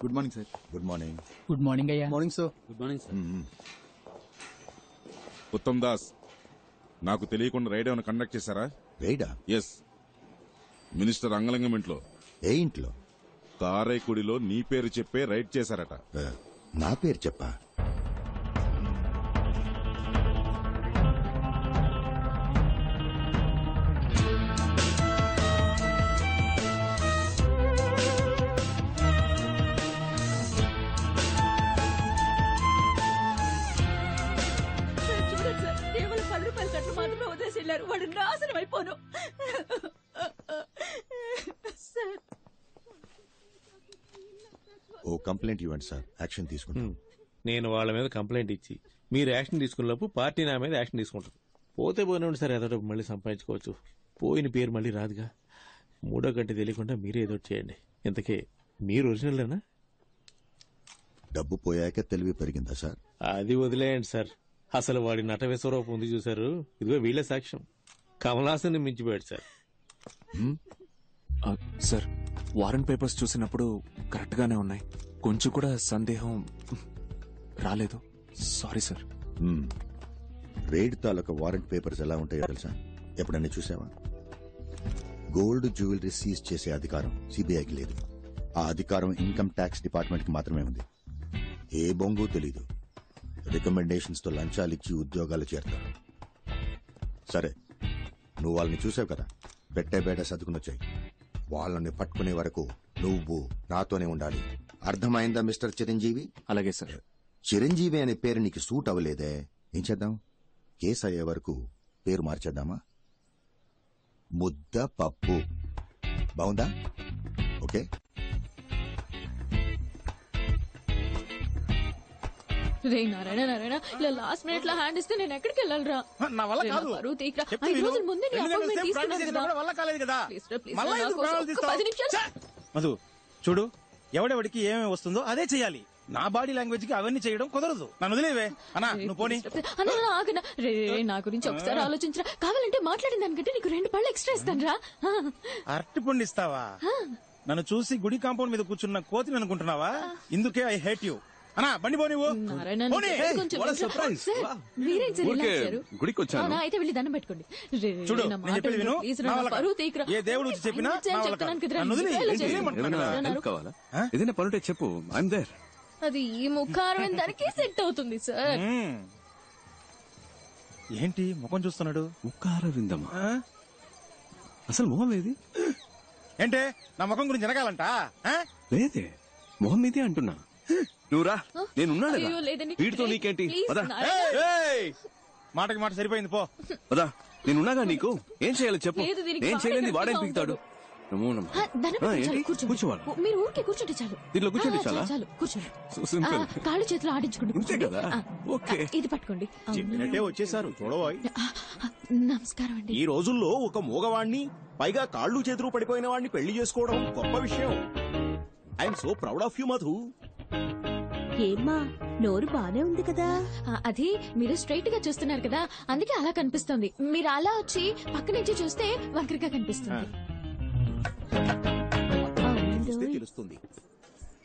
Good morning sir. Good morning. Good morning అయ్యా. Morning sir. Good morning sir. Uttam Das, నాకు తెలియకుండా ride ఏమైనా conduct చేశారా? రైడా? ఎస్. మినిస్టర్ అంగలింగం ఇంట్లో. ఏ ఇంట్లో? తారైకుడిలో నీ పేరు చెప్పే రైడ్ చేశారట. నా పేరు చెప్పా? వాడు నాశనం అయిపోను. ఓ కంప్లైంట్ ఇవ్వండి సార్, యాక్షన్ తీసుకుంటాం. నేను వాళ్ళ మీద కంప్లైంట్ ఇచ్చి మీరు యాక్షన్ తీసుకున్నప్పుడు పార్టీ నా మీద యాక్షన్ తీసుకుంటారు. పోతే పోయినండి సార్, ఏదో మళ్ళీ సంపాదించుకోవచ్చు. పోయిన పేరు మళ్ళీ రాదుగా. మూడో గంట తెలియకుండా మీరే ఏదో చేయండి. ఇంతకే మీరు ఒరిజినల్లేనా? డబ్బు పోయాక తెలివి పెరిగిందా సార్? అది వదిలేయండి సార్. అసలు వాడి నట విశ్వరూపం ఉంది చూసారు, ఇదిగో వీళ్ళ సాక్ష్యం. కమలాసన్ మించిపోయాడు సార్. సార్, వారెంట్ పేపర్స్ చూసినప్పుడు కరెక్ట్ గానే ఉన్నాయి. కొంచెం కూడా సందేహం రాలేదు. Sorry sir. రైడ్ తాలూకా వారెంట్ పేపర్స్ ఎలా ఉంటాయో తెలుసా? ఎప్పుడన్నా చూసావా? గోల్డ్ జ్యువెలరీ సీజ్ చేసే అధికారం సిబిఐకి లేదు. ఆ అధికారం ఇన్కమ్ ట్యాక్స్ డిపార్ట్మెంట్ కి మాత్రమే ఉంది. ఏ బొంగు తెలీదు. రికమెండేషన్స్ తో లంచాలిచ్చి ఉద్యోగాలు చేరతారు. సరే, నువ్వు వాళ్ళని చూసావు కదా, పెట్టే బేట సర్దుకునొచ్చాయి. వాళ్ళని పట్టుకునే వరకు నువ్వు నాతోనే ఉండాలి. అర్థమైందా మిస్టర్ చిరంజీవి? అలాగే సార్. చిరంజీవి అనే పేరు నీకు సూట్ అవ్వలేదే, ఏం చేద్దాం? కేసు అయ్యే వరకు పేరు మార్చేద్దామా? ముద్ద పప్పు. బాగుందా? ఓకే. రే నారాయణ నారాయణ, ఇలా లాస్ట్ మినిట్ లో హ్యాండ్ ఇస్తే నేను ఎక్కడికి వెళ్ళాలరా? నా వల్ల కాదు. 5 రోజుల ముందే నీ అపాయింట్మెంట్ తీసుకున్నాను వల్ల కాలేదు కదా. కదా. 10 నిమిషాలు. మధు చూడు, ఎవడెవడికి ఏమేమి వస్తుందో అదే చెయ్యాలి. నా బాడీ లాంగ్వేజ్ కి అవన్నీ చేయడం కుదరదు. నన్ను వదిలేవే అన్నా, నువ్వు పోనీ. ఆగనా రే, నా గురించి ఒకసారి ఆలోచించరా. కావాలంటే మాట్లాడిన దానికంటే నీకు 2 పళ్ళు ఎక్స్ట్రా ఇస్తాను రా. అరటి పండు ఇస్తావా? నన్ను చూసి గుడి కాంపౌండ్ మీద కూర్చున్న కోతిని అనుకుంటున్నావా? ఇందుకే ఐ హేట్ యూ. అన్నా బండి పో. నువ్వు గుడికి వచ్చాను. అయితే వెళ్ళి దండం పెట్టుకోండి. చూడు, ఏ దేవుడు చెప్పినా ఏదైనా పనుంటే చెప్పు. I'm there. అది ఈ ముఖారం దానికి సెట్ అవుతుంది సార్. ఏంటి ముఖం చూస్తున్నాడు? ముఖార విందమా? అసలు మొహం ఏది? ఏంటే నా ముఖం గురించి జరగాలంట? లేదే, మొహం మీదే అంటున్నా. నువ్వురా, నేనున్నాను. వీటితో నీకేంటి? మాటకి మాట సరిపోయింది, పో. పదా, నేనున్నాగా. నీకు ఏం చేయాలో చెప్పు. నేను చేయలేని వాడేం పీకుతాడు. కూర్చోవాలి. మీరు ఊరికే కూర్చుంటే చాలు. దీంట్లో కూర్చుంటే చాలా? చాలు, కూర్చోండి. కాళ్ళు చేతులు ఆడించుకుంటూ ఓకే. ఇది పట్టుకోండి. చెప్పినట్టే వచ్చేసారు. చూడబోయ్. నమస్కారం అండి. ఈ రోజుల్లో ఒక మూగవాణ్ణి, పైగా కాళ్ళు చేతులు పడిపోయిన వాడిని పెళ్లి చేసుకోవడం గొప్ప విషయం. I'm so proud of you Madhu. ఏమ్మా, నోరు బానే ఉంది కదా? అది మీరు స్ట్రైట్ గా చూస్తున్నారు కదా, అందుకే అలా కనిపిస్తుంది. మీరు అలా వచ్చి పక్క నుంచి చూస్తే వంకరగా కనిపిస్తుంది. తెలుస్తుంది.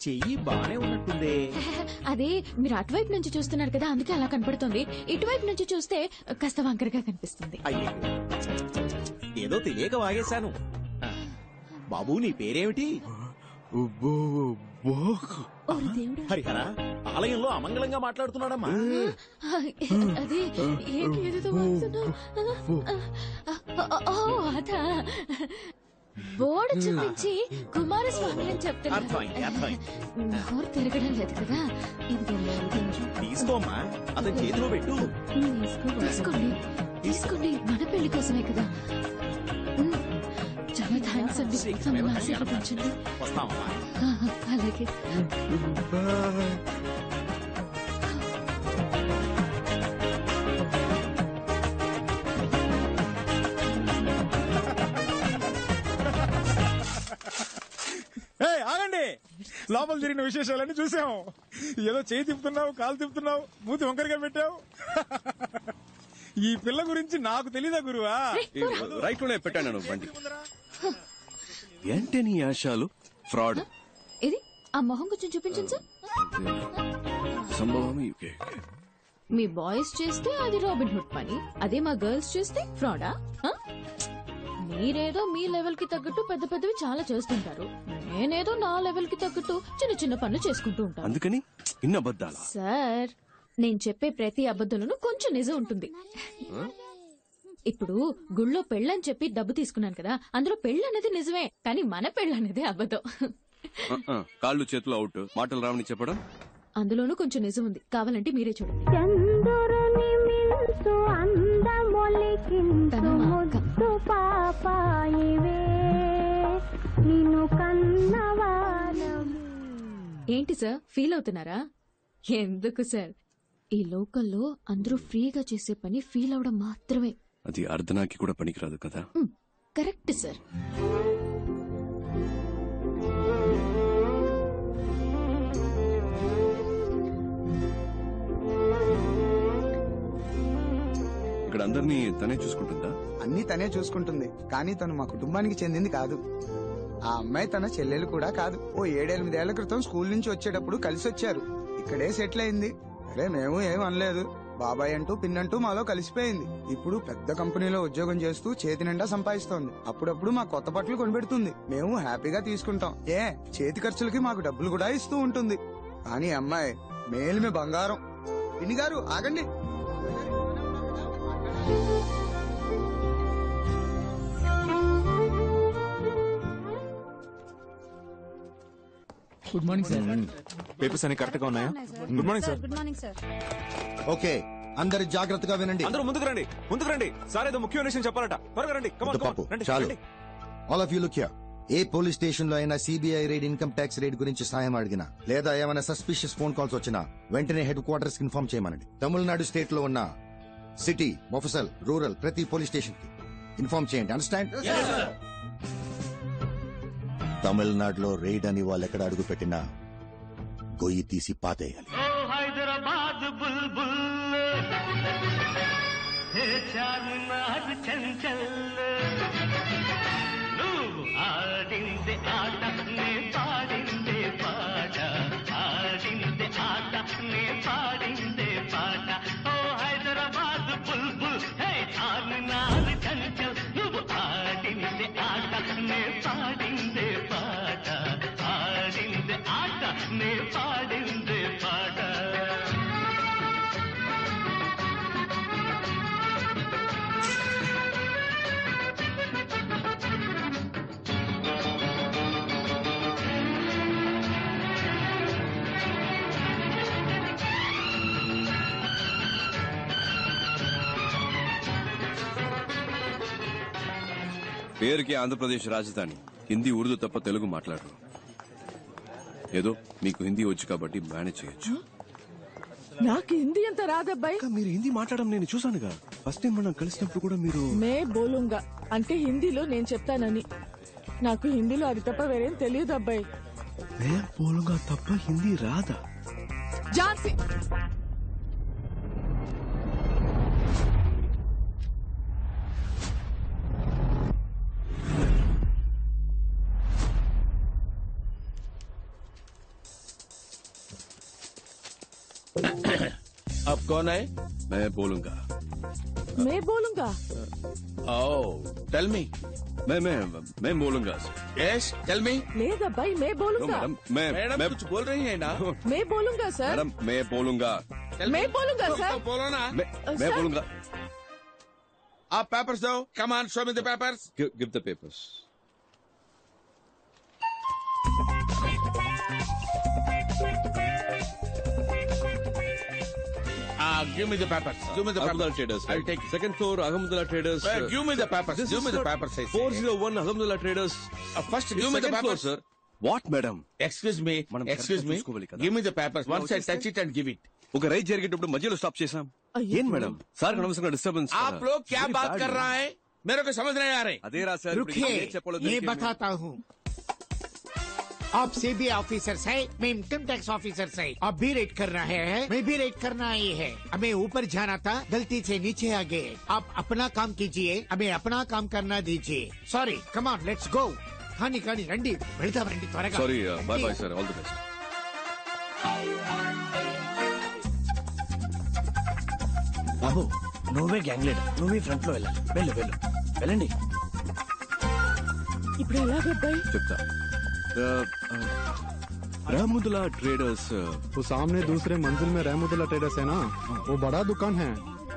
చెయ్యి బానే ఉన్నట్టుందే. అదే మీరు అటువైపు నుంచి చూస్తున్నారు కదా, అందుకే అలా కనపడుతుంది. ఇటువైపు నుంచి చూస్తే కాస్త వంకరగా కనిపిస్తుంది. అయ్యే, ఏదో తెలియక వాగేశాను. బాబు, నీ పేరేమిటి? హరిహర, ఆలయంలో అమంగళంగా మాట్లాడుతున్నాడమ్మా. అదే అదా బోర్డు చూపించి కుమారస్వామి అని చెప్తున్నారు. నోరు తిరగడం లేదు కదా. తీసుకోమ్మా, అతని చేతిలో పెట్టు. తీసుకోండి తీసుకోండి, మన పెళ్లి కోసమే కదా. చాలా థ్యాంక్స్ అండి. ఆశీర్వదించండి. వస్తామమ్మా. అలాగే. ఆగండి, లోపల జరిగిన విశేషాలన్నీ చూసాము. ఏదో చేయి తిప్పుతున్నావు, కాలు తిప్పుతున్నావు, మూతి వంకరగా పెట్టావు. ఈ పిల్ల గురించి నాకు తెలీదా గురువా? రైట్ లోనే పెట్టాను బండి. ఏంటి నీ ఆశాలు? ఫ్రాడ్. ఇది ఆ మొహం కొంచెం చూపించండి సార్. సంభవం మీ బాయ్స్ చేస్తే అది రాబిన్ హుడ్ పని, అదే మా గర్ల్స్ చేస్తే ఫ్రాడా? మీరేదో మీ లెవెల్ కి తగ్గట్టు పెద్ద పెద్దవి చాలా చేస్తుంటారు, నేనేదో నా లెవెల్ కి తగ్గట్టు చిన్న చిన్న పనులు చేసుకుంటూ ఉంటాను. అందుకని ఇన్ని అబద్ధాలా? సార్, నేను చెప్పే ప్రతి అబద్ధంలోనూ కొంచెం నిజం ఉంటుంది. ఇప్పుడు గుళ్ళో పెళ్ళని చెప్పి డబ్బు తీసుకున్నాను కదా, అందులో పెళ్ళనేది నిజమే, కానీ మన పెళ్ళనేది అబద్ధం. కాళ్ళు చేతులు అవుట్, మాటలు రావని చెప్పడం అందులోనూ కొంచెం నిజం ఉంది, కావాలంటే మీరే చూడండి. తను మా అక్క. ఏంటి సార్, ఫీల్ అవుతున్నారా? ఎందుకు సార్, ఈ లోకల్లో అందరూ ఫ్రీగా చేసే పని ఫీల్ అవడం మాత్రమే. అది అర్ధనాకి కూడా పనికిరాదు కదా. Correct sir. ఇక్కడ అందరినీ తనే చూసుకుంటుందా? అన్ని తనే చూసుకుంటుంది, కానీ తను మా కుటుంబానికి చెందింది కాదు. ఆ అమ్మాయి తన చెల్లెలు కూడా కాదు. ఓ 7-8 క్రితం స్కూల్ నుంచి వచ్చేటప్పుడు కలిసి వచ్చారు, ఇక్కడే సెటిల్ అయింది. అరే మేము ఏం అనలేదు, బాబాయ్ అంటూ పిన్నంటూ మాలో కలిసిపోయింది. ఇప్పుడు పెద్ద కంపెనీలో ఉద్యోగం చేస్తూ చేతి నిండా సంపాదిస్తోంది. అప్పుడప్పుడు మా కొత్త బట్టలు కొనిపెడుతుంది, మేము హ్యాపీగా తీసుకుంటాం. చేతి ఖర్చులకి మాకు డబ్బులు కూడా ఇస్తూ ఉంటుంది. కానీ అమ్మాయి మేలిమే బంగారం. పిన్ని గారు ఆగండి. Good morning sir. పేపర్స్ అన్ని కరెక్ట్ గా ఉన్నాయా? Good morning sir. Good morning sir. Okay, అందరు జాగ్రత్తగా వినండి. అందరూ ముందుకు రండి. సార్ ఏదో ముఖ్యమైన విషయం చెప్పాలట, త్వరగా రండి. Come on, come on. పాపు, రండి, చాలు. రండి. All of you look here. A police station లో అయినా CBI raid, income tax raid గురించి సహాయం అడిగినా, లేదా ఏమైనా సస్పిషియస్ ఫోన్ కాల్స్ వచ్చినా వెంటనే హెడ్ క్వార్టర్స్ కి ఇన్ఫార్మ్ చేయమనండి. తమిళనాడు స్టేట్ లో ఉన్న సిటీ, మొఫసల్, రూరల్ ప్రతి పోలీస్ స్టేషన్ కి ఇన్ఫార్మ్ చేయండి. అండర్స్టాండ్? తమిళనాడులో రైడ్ అని వాళ్ళు ఎక్కడ అడుగు పెట్టినా గొయ్యి తీసి పాతేయాలి. హైదరాబాద్ బుల్బుల్ చార్మినార్ చంచల్ నువ్వు ఆడిందే ఆట నే పాడిందే పాట, ఆడిందే ఆట నే పాడిందే పాట. ఓ హైదరాబాద్ బుల్బుల్ హే చార్మినార్ చంచల్ నువ్వు ఆడిందే ఆట నే పాడిందే పాట, ఆడిందే ఆట నే పాడిందే పాట. పేరుకి ఆంధ్రప్రదేశ్ రాజధాని, హిందీ ఉర్దూ తప్ప తెలుగు మాట్లాడరు. ఏదో మీకు హిందీ వచ్చు కాబట్టి మేనేజ్ చేయొచ్చు. నాకు హిందీ అంత రాదబ్బాయి. మీరు హిందీ మాట్లాడడం నేను చూసానుగా, ఫస్ట్ టైం మనం కలిసినప్పుడు కూడా మీరు మే బోలుంగా అంటే హిందీలో నేను చెప్తానని. నాకు హిందీలో అది తప్ప వేరేం తెలియదు అబ్బాయి. మే బోలుంగా తప్ప హిందీ రాదా? ఝాన్సీ अब कौन है? मैं बोलूंगा. మే బోలుంగా. Oh, tell me. मैं बोलूंगा. Yes, tell me. లేదబ్బాయి మే బోలుంగా. मैडम कुछ बोल रही है ना? మే బోలుంగా సార్. मैडम मैं बोलूंगा. మే బోలుంగా సార్. बोलो ना. मैं बोलूंगा. आप पेपर्स दो. Come on, show me the papers. Give the papers. Give me the papers. Give me the Ahmedullah papers. Traders. I'll take it. Second floor, Ahmedullah Traders. Give me the papers. Give me the papers. I say. 401 Ahmedullah Traders. First, give me the Second floor, papers. sir. What, madam? Excuse me. మనం Excuse correct గా me. చూసుకోవాలి కదా. Give me the papers. Once I touch it and give it. ఒక ride జరిగేటప్పుడు మధ్యలో stop చేశాం. అయ్యో. ఏం మేడం, సార్ అనవసరంగా డిస్టర్బెన్స్. आप लोग क्या बात कर रहा है? मेरे को समझ नहीं आ रहे. అదే రా సార్. रुकिए, ये बताता हूँ. आप सीबीआई ऑफिसर है, मैं इनकम टैक्स ऑफिसर है. आप भी रेड कर रहे हैं, मैं भी रेड करना ही है. हमें ऊपर जाना था, गलती से नीचे आ गए. आप अपना काम कीजिए, हमें अपना काम करना दीजिए. Sorry, come on, let's go. खानी रंडी, వెళ్తాం రండి త్వరగా. Sorry, bye bye sir, all the best. బాబు నువ్వే గ్యాంగ్ లీడర్, నువ్వే ఫ్రంట్ లో వెళ్ళాలి. వెళ్ళు వెళ్ళు వెళ్ళండి. ఇప్పుడు ఎలాగబ్బాయి? చెప్తా. रहमुदला ट्रेडर्स वो सामने दूसरे मंजिल में रहमुदला ट्रेडर्स है ना, वो बड़ा दुकान है,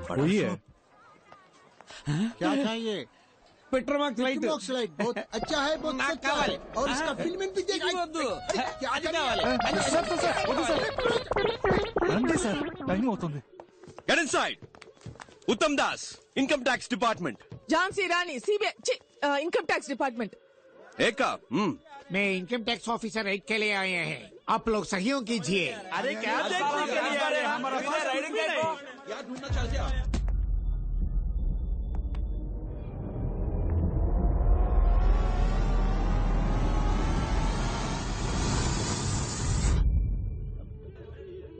वही है। क्या चाहिए? पेट्रोमाक्स लाइट बहुत अच्छा है, बहुत अच्छा है, और इसका फिल्म भी देखा। क्या రండి సార్, టైం అవుతుంది. Get inside. उत्तम दास, इनकम टैक्स डिपार्टमेंट. ఝాన్సీ రాణి सीबीआई इनकम टैक्स डिपार्टमेंट। एका मैं इनकम टैक्स ऑफिसर एक के लिए आए हैं, आप लोग सहयोग कीजिए। अरे क्या देखने के लिए आ रहे हैं? हमारा पास राइडिंग नहीं। क्या ढूंढना चाहते हैं आप?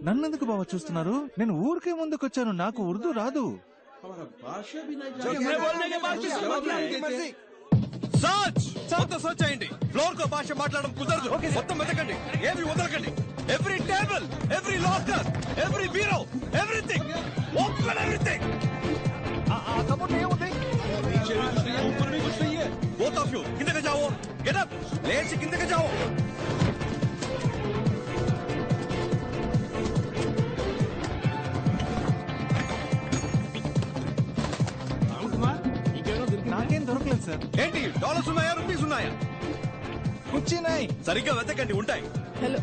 నన్నెందుకు బావ చూస్తున్నారు? నేను ఊరికే ముందుకొచ్చాను, నాకు ఉర్దూ రాదు. సర్చ్ మొత్తం సర్చ్ చేయండి. ఫ్లోర్ కో భాష మాట్లాడడం కుదరదు. మొత్తం వెతకండి, ఏమి వదలకండి. Every table, every locker, every bureau, everything open, everything. Both of you किंदे का जाओ, गेट अप, लेट से किंदे का जाओ. నాకేం దొరకలేదు సార్. ఏంటి డాలర్స్ ఉన్నాయా, రూపీస్ ఉన్నాయా? కూర్చున్నాయి. సరిగ్గా వెతకండి, ఉంటాయి. హలో,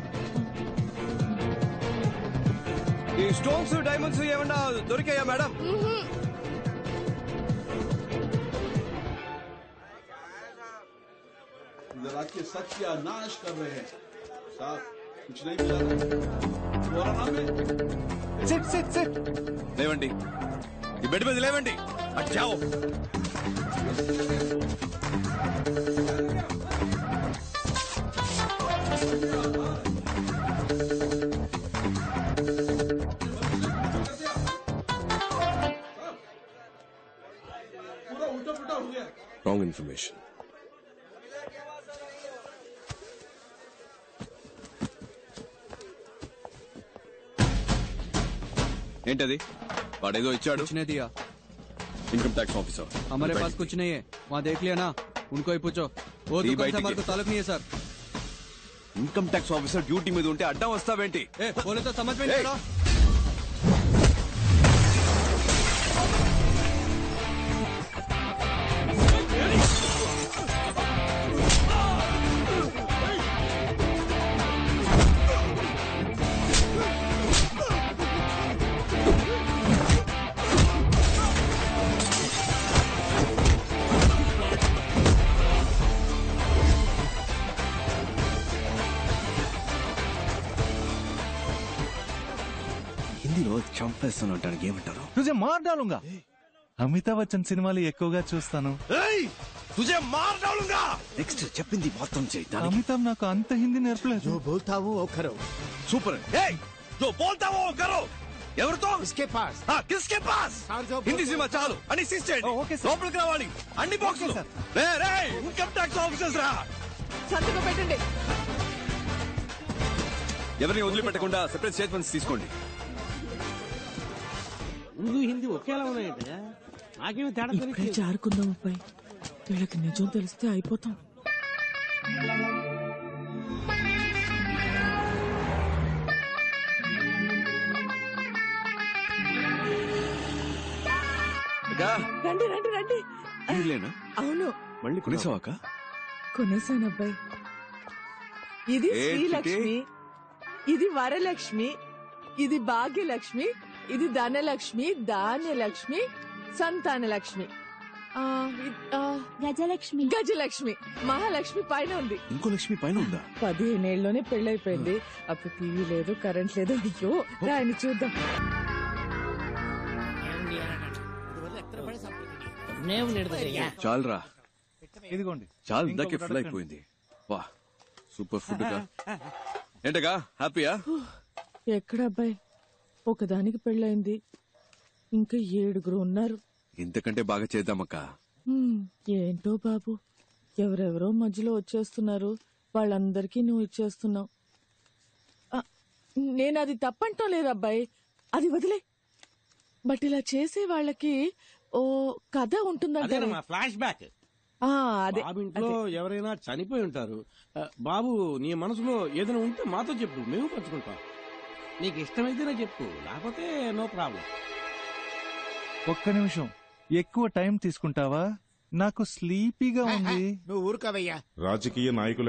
ఈ స్టోన్స్ డైమండ్స్ ఏమన్నా దొరికాయా మేడం? जरा के सत्य नाश कर रहे हैं साहब, कुछ नहीं मिला में। SIT SIT SIT. లేవండి, ఈ బెడ్ మీద లేవండి. అచ్చాओ. पूरा उल्टा पुल्टा हो गया। Wrong information. ఏంటది? వాడేదో ఇచ్చాడు. इनकम टैक्स ऑफिसर हमारे पास कुछ नहीं है, वहाँ देख लिया ना, उनको ही पूछो. वो दुकान से हमारे को ताल्लुक नहीं है sir. Income tax officer duty మీద ఉంటే అడ్డం వస్తావేంటి? बोले तो समझ में नहीं आ रहा. హిందీలో చంపేస్తానంటానికి ఏమంటారు? తుజే మార్ డాలూంగా. అమితాబ్ బచ్చన్ సినిమాలు ఎక్కువగా చూస్తాను. తుజే మార్ డాలూంగా. నెక్స్ట్ చెప్పింది మొత్తం చేయి. అమితాబ్ నాకు అంత హిందీ నేర్పలేదు. जो बोलता हूँ वो करो. సూపర్. ఏయ్, जो बोलता वो करो. ఎవరితో? इसके पास. కిస్కే పాస్? హిందీ సినిమా చాలు అని సీజ్ చేయండి. లోపలికి రావాలి అన్ని బాక్సులు. రే రే, ఇన్కమ్ ట్యాక్స్ ఆఫీసర్స్ రా. సంతకం పెట్టండి. ఎవరిని వదిలిపెట్టకుండా సెపరేట్ స్టేట్మెంట్స్ తీసుకోండి. ఉర్దూ హిందీ ఒకేలా ఉన్నాయంటే నాకేమో తేడా ఇప్పుడే జారుకుందాం అబ్బాయి, వీళ్ళకి నిజం తెలిస్తే అయిపోతాం. రండి రండి రండి. వీళ్ళేనా? అవును, మళ్ళీ కొనేసావాక? కొనేసాను అబ్బాయి. ఇది శ్రీలక్ష్మి, ఇది వరలక్ష్మి, ఇది భాగ్యలక్ష్మి, ఇది ధనలక్ష్మి, ధాన్యలక్ష్మి, సంతానలక్ష్మి, గజలక్ష్మి, గజలక్ష్మి, మహాలక్ష్మి పైన ఉంది. ఇంకో లక్ష్మి పైన ఉందా? 15 ఏళ్ళలోనే పెళ్ళైపోయింది. అప్పుడు టీవీ లేదు, కరెంట్ లేదు. అయ్యో, రాయని చూద్దాం. చాలరా, ఇదిగోండి. చాలు, ఇందాకే ఫుల్ అయిపోయింది. వా, సూపర్ ఫుడ్ గా. ఏంటగా హ్యాపీయా? ఎక్కడ అబ్బాయి, ఒకదానికి పెళ్ళైంది, ఇంకా 7 ఉన్నారు. ఇంతకంటే బాగా చేద్దామక్క. ఏంటో బాబు, ఎవరెవరో మధ్యలో వచ్చేస్తున్నారు, వాళ్ళందరికీ నువ్వు ఇచ్చేస్తున్నావు. నేను అది తప్పంటం లేదు అబ్బాయి, అది వదిలే. బట్ ఇలా చేసే వాళ్ళకి ఓ కథ ఉంటుందంటే ఫ్లాష్ బ్యాక్. అదే బాబు ఇంట్లో ఎవరైనా చనిపోయి ఉంటారు. బాబు నీ మనసులో ఏదైనా ఉంటే మాతో చెప్పు, మేము పంచుకుంటాం. నీకు ఇష్టమైతేనే చెప్పు, లేకపోతే నో ప్రాబ్లం. ఒక్క నిమిషం, ఎక్కువ టైం తీసుకుంటావా? నాకు స్లీపీగా ఉంది. నువ్వు ఊరుకోవయ్యా. రాజకీయ నాయకుల